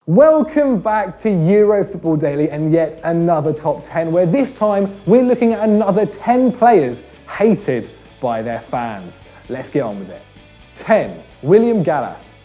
Welcome back to Euro Football Daily and yet another top 10 where this time we're looking at another 10 players hated by their fans. Let's get on with it. 10. William Gallas.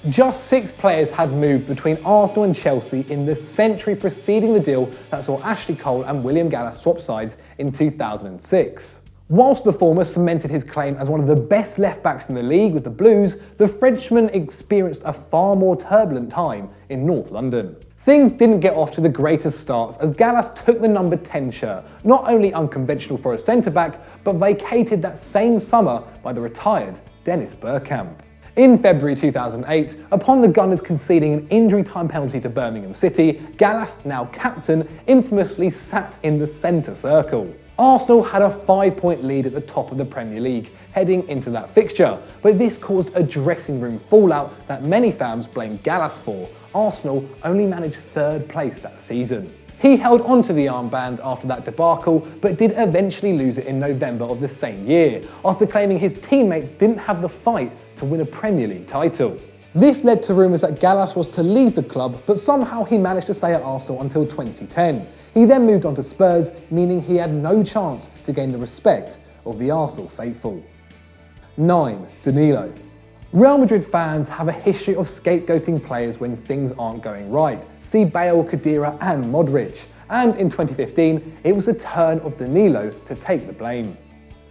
Just 6 players had moved between Arsenal and Chelsea in the century preceding the deal that saw Ashley Cole and William Gallas swap sides in 2006. Whilst the former cemented his claim as one of the best left-backs in the league with the Blues, the Frenchman experienced a far more turbulent time in North London. Things didn't get off to the greatest starts as Gallas took the number 10 shirt, not only unconventional for a centre-back, but vacated that same summer by the retired Dennis Bergkamp. In February 2008, upon the Gunners conceding an injury time penalty to Birmingham City, Gallas, now captain, infamously sat in the centre circle. Arsenal had a 5-point lead at the top of the Premier League heading into that fixture, but this caused a dressing room fallout that many fans blamed Gallas for. Arsenal only managed 3rd place that season. He held onto the armband after that debacle, but did eventually lose it in November of the same year, after claiming his teammates didn't have the fight to win a Premier League title. This led to rumours that Gallas was to leave the club, but somehow he managed to stay at Arsenal until 2010. He then moved on to Spurs, meaning he had no chance to gain the respect of the Arsenal faithful. 9. Danilo. Real Madrid fans have a history of scapegoating players when things aren't going right. See Bale, Khedira and Modric. And in 2015, it was the turn of Danilo to take the blame.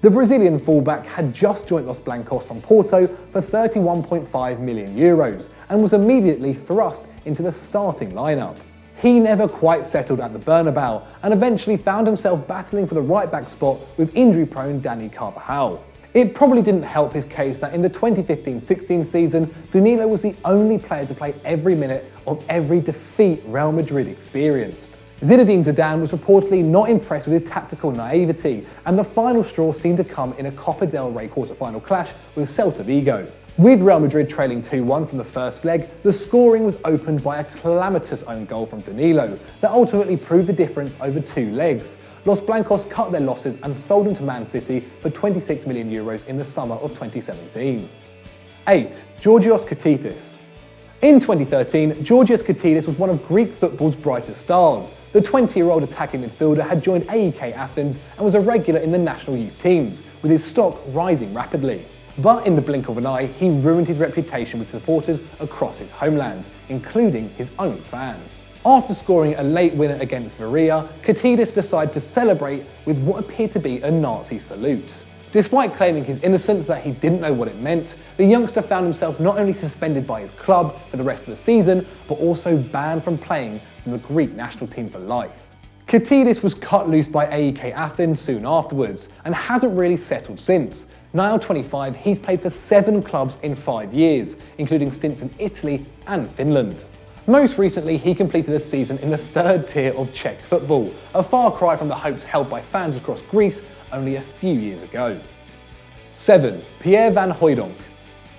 The Brazilian fullback had just joined Los Blancos from Porto for €31.5 million and was immediately thrust into the starting lineup. He never quite settled at the Bernabeu and eventually found himself battling for the right-back spot with injury-prone Dani Carvajal. It probably didn't help his case that in the 2015-16 season, Danilo was the only player to play every minute of every defeat Real Madrid experienced. Zinedine Zidane was reportedly not impressed with his tactical naivety, and the final straw seemed to come in a Copa del Rey quarter-final clash with Celta Vigo. With Real Madrid trailing 2-1 from the first leg, the scoring was opened by a calamitous own goal from Danilo that ultimately proved the difference over 2 legs. Los Blancos cut their losses and sold him to Man City for €26 million in the summer of 2017. 8. Georgios Katitis. In 2013, Georgios Katitis was one of Greek football's brightest stars. The 20-year-old attacking midfielder had joined AEK Athens and was a regular in the national youth teams, with his stock rising rapidly. But in the blink of an eye, he ruined his reputation with supporters across his homeland, including his own fans. After scoring a late winner against Varia, Katitis decided to celebrate with what appeared to be a Nazi salute. Despite claiming his innocence that he didn't know what it meant, the youngster found himself not only suspended by his club for the rest of the season, but also banned from playing for the Greek national team for life. Katitis was cut loose by AEK Athens soon afterwards, and hasn't really settled since. Now 25, he's played for 7 clubs in 5 years, including stints in Italy and Finland. Most recently, he completed a season in the 3rd tier of Czech football, a far cry from the hopes held by fans across Greece only a few years ago. 7. Pierre van Hooijdonk.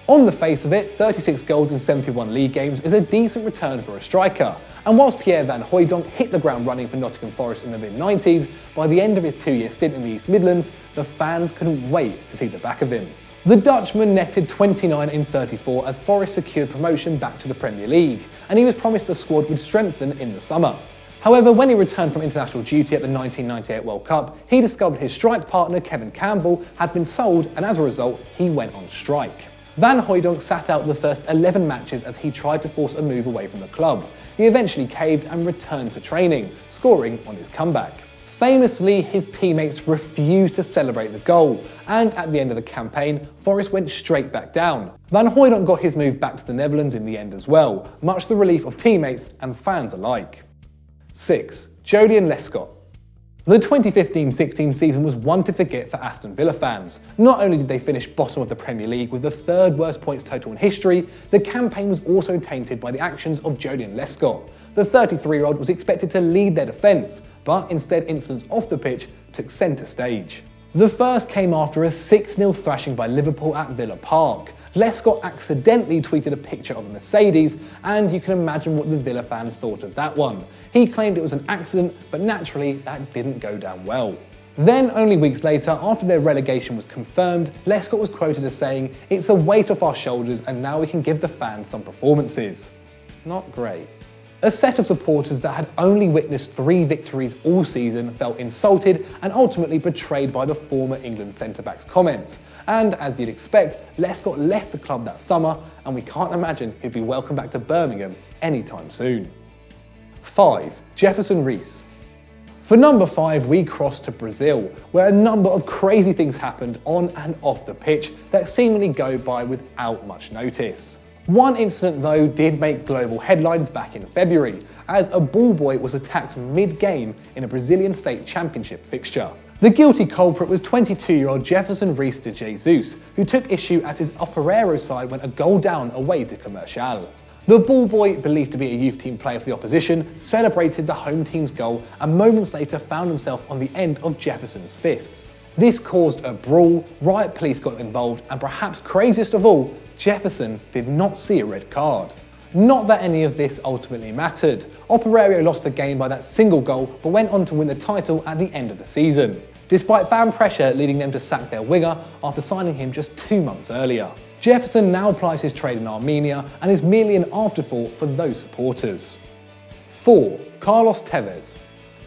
On the face of it, 36 goals in 71 league games is a decent return for a striker. And whilst Pierre van Hooijdonk hit the ground running for Nottingham Forest in the mid-90s, by the end of his 2-year stint in the East Midlands, the fans couldn't wait to see the back of him. The Dutchman netted 29 in 34 as Forest secured promotion back to the Premier League, and he was promised the squad would strengthen in the summer. However, when he returned from international duty at the 1998 World Cup, he discovered his strike partner Kevin Campbell had been sold, and as a result, he went on strike. Van Hooijdonk sat out the first 11 matches as he tried to force a move away from the club. He eventually caved and returned to training, scoring on his comeback. Famously, his teammates refused to celebrate the goal, and at the end of the campaign, Forest went straight back down. Van Hooijdonk got his move back to the Netherlands in the end as well, much to the relief of teammates and fans alike. 6. Joleon Lescott. The 2015-16 season was one to forget for Aston Villa fans. Not only did they finish bottom of the Premier League with the 3rd worst points total in history, the campaign was also tainted by the actions of Joleon Lescott. The 33-year-old was expected to lead their defence, but instead incidents off the pitch took centre stage. The first came after a 6-0 thrashing by Liverpool at Villa Park. Lescott accidentally tweeted a picture of a Mercedes, and you can imagine what the Villa fans thought of that one. He claimed it was an accident, but naturally that didn't go down well. Then, only weeks later, after their relegation was confirmed, Lescott was quoted as saying, "It's a weight off our shoulders and now we can give the fans some performances." Not great. A set of supporters that had only witnessed 3 victories all season felt insulted and ultimately betrayed by the former England centre-back's comments. And as you'd expect, Lescott left the club that summer, and we can't imagine he'd be welcome back to Birmingham anytime soon. 5. Jefferson Reis. For number 5, we crossed to Brazil, where a number of crazy things happened on and off the pitch that seemingly go by without much notice. One incident though did make global headlines back in February, as a ball boy was attacked mid-game in a Brazilian state championship fixture. The guilty culprit was 22-year-old Jefferson Reis de Jesus, who took issue as his Operário side went a goal down away to Comercial. The ball boy, believed to be a youth team player for the opposition, celebrated the home team's goal and moments later found himself on the end of Jefferson's fists. This caused a brawl, riot police got involved, and perhaps craziest of all, Jefferson did not see a red card. Not that any of this ultimately mattered. Operário lost the game by that single goal, but went on to win the title at the end of the season, despite fan pressure leading them to sack their winger after signing him just 2 months earlier. Jefferson now plies his trade in Armenia and is merely an afterthought for those supporters. 4. Carlos Tevez.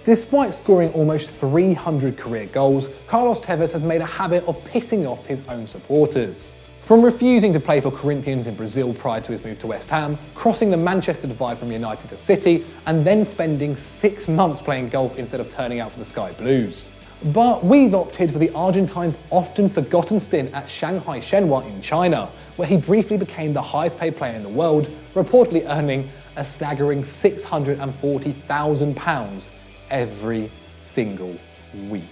Despite scoring almost 300 career goals, Carlos Tevez has made a habit of pissing off his own supporters. From refusing to play for Corinthians in Brazil prior to his move to West Ham, crossing the Manchester divide from United to City, and then spending 6 months playing golf instead of turning out for the Sky Blues. But we've opted for the Argentine's often forgotten stint at Shanghai Shenhua in China, where he briefly became the highest paid player in the world, reportedly earning a staggering £640,000 every single week.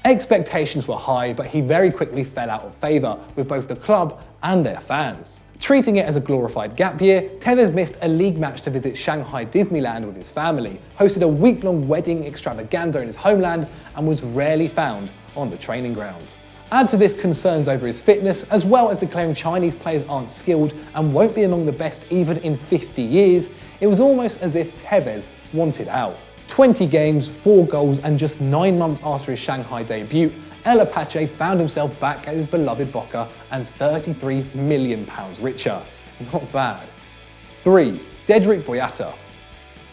Expectations were high, but he very quickly fell out of favour with both the club and their fans. Treating it as a glorified gap year, Tevez missed a league match to visit Shanghai Disneyland with his family, hosted a week-long wedding extravaganza in his homeland, and was rarely found on the training ground. Add to this concerns over his fitness, as well as declaring Chinese players aren't skilled and won't be among the best even in 50 years, it was almost as if Tevez wanted out. 20 games, 4 goals, and just 9 months after his Shanghai debut, El Apache found himself back at his beloved Boca and £33 million richer. Not bad. 3. Dedryck Boyata.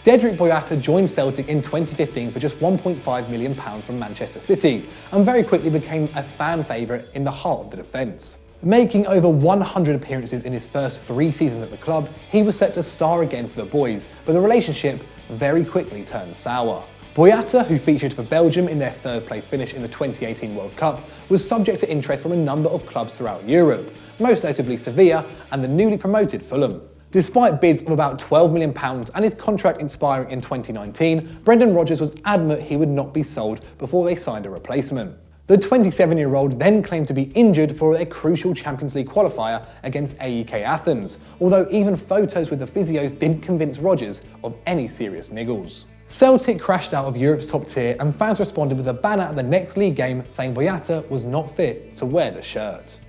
Dedryck Boyata joined Celtic in 2015 for just £1.5 million from Manchester City, and very quickly became a fan favourite in the heart of the defence. Making over 100 appearances in his first 3 seasons at the club, he was set to star again for the boys, but the relationship very quickly turned sour. Boyata, who featured for Belgium in their 3rd place finish in the 2018 World Cup, was subject to interest from a number of clubs throughout Europe, most notably Sevilla and the newly promoted Fulham. Despite bids of about £12 million and his contract expiring in 2019, Brendan Rodgers was adamant he would not be sold before they signed a replacement. The 27-year-old then claimed to be injured for a crucial Champions League qualifier against AEK Athens, although even photos with the physios didn't convince Rodgers of any serious niggles. Celtic crashed out of Europe's top tier, and fans responded with a banner at the next league game saying Boyata was not fit to wear the shirt.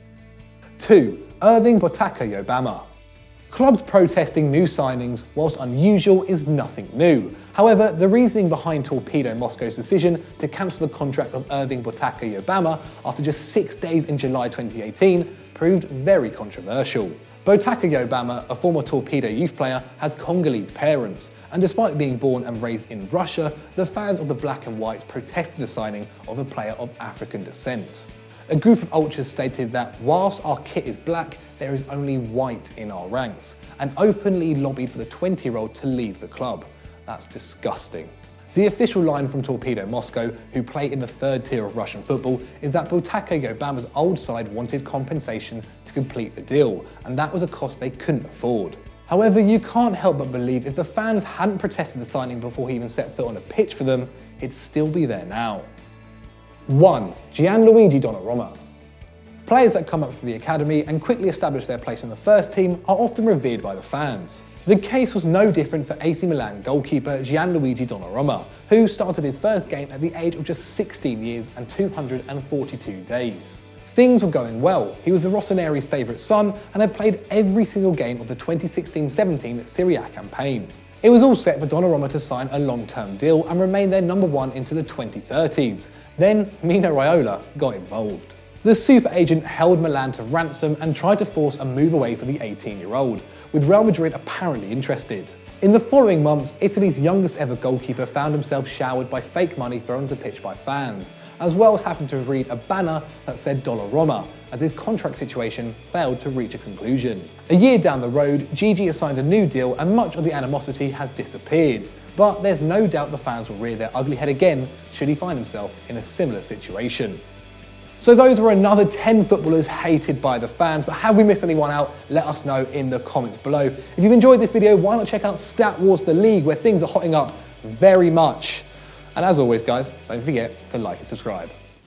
2. Botaka-Yobama. Clubs protesting new signings, whilst unusual, is nothing new. However, the reasoning behind Torpedo Moscow's decision to cancel the contract of Botaka-Yobama after just 6 days in July 2018 proved very controversial. Botaka-Yobama, a former Torpedo youth player, has Congolese parents, and despite being born and raised in Russia, the fans of the Black and Whites protested the signing of a player of African descent. A group of ultras stated that whilst our kit is black, there is only white in our ranks, and openly lobbied for the 20-year-old to leave the club. That's disgusting. The official line from Torpedo Moscow, who play in the 3rd tier of Russian football, is that Botaka-Yobama's old side wanted compensation to complete the deal, and that was a cost they couldn't afford. However, you can't help but believe if the fans hadn't protested the signing before he even set foot on a pitch for them, he'd still be there now. 1. Gianluigi Donnarumma. Players that come up through the academy and quickly establish their place in the first team are often revered by the fans. The case was no different for AC Milan goalkeeper Gianluigi Donnarumma, who started his first game at the age of just 16 years and 242 days. Things were going well. He was the Rossoneri's favourite son and had played every single game of the 2016-17 Serie A campaign. It was all set for Donnarumma to sign a long-term deal and remain their number 1 into the 2030s. Then Mino Raiola got involved. The super agent held Milan to ransom and tried to force a move away for the 18-year-old, with Real Madrid apparently interested. In the following months, Italy's youngest ever goalkeeper found himself showered by fake money thrown to pitch by fans, as well as having to read a banner that said Donnarumma, as his contract situation failed to reach a conclusion. A year down the road, Gigi has signed a new deal and much of the animosity has disappeared. But there's no doubt the fans will rear their ugly head again should he find himself in a similar situation. So those were another 10 footballers hated by the fans, but have we missed anyone out? Let us know in the comments below. If you've enjoyed this video, why not check out Stat Wars The League, where things are hotting up very much. And as always, guys, don't forget to like and subscribe.